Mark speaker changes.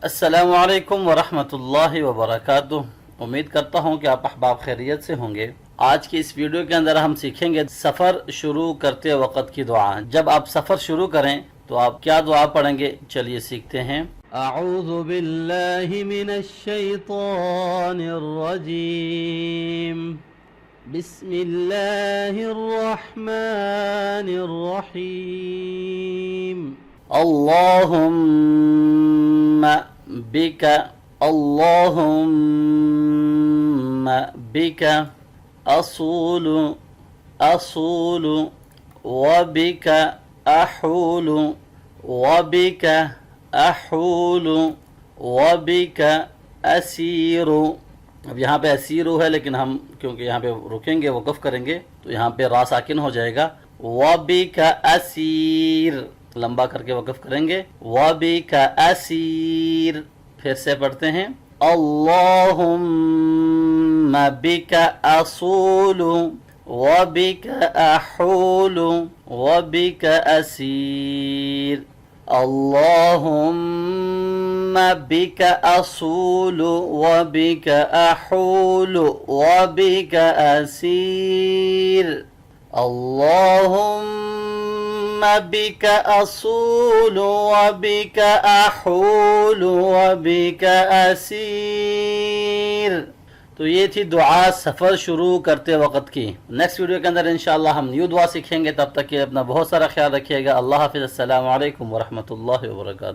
Speaker 1: अस्सलामु अलैकुम वरहमतुल्लाहि वबरकातुह। उम्मीद करता हूँ कि आप अहबाब खैरियत से होंगे। आज की इस वीडियो के अंदर हम सीखेंगे सफ़र शुरू करते वक़्त की दुआ। जब आप सफ़र शुरू करें तो आप क्या दुआ पढ़ेंगे, चलिए सीखते हैं। अऊज़ु बिल्लाहि मिनश शैतानिर रजीम, बिस्मिल्लाहिर रहमानिर रहीम। अल्लाहुम्मा बिका अल्लाहुम्मा बिका असूलु असूलु वबिका अहूलु वबिका अहूलु वबिका असीरु। अब यहाँ पे असीरु है, लेकिन हम क्योंकि यहाँ पे रुकेंगे, वक़फ़ करेंगे, तो यहाँ पे रा साकिन हो जाएगा। वबिका असीर, लंबा करके वक़फ़ करेंगे। वबिका असीर, फिर से पढ़ते हैं। अल्लाहुम्मा बिका असूलु वबिका अहूलु वबिका असीर। अल्लाहुम्मा बिका असूलु वबिका अहूलु वबिका असीर। अल्लाहुम्मा बिका असूलु वबिका अहूलु वबिका असीर। तो ये थी दुआ सफ़र शुरू करते वक़्त की। नेक्स्ट वीडियो के अंदर इंशाअल्लाह हम न्यू दुआ सीखेंगे। तब तक के अपना बहुत सारा ख्याल रखिएगा। अल्लाह हाफ़िज़। अस्सलामु अलैकुम वरहमतुल्लाहि वबरकातुहू।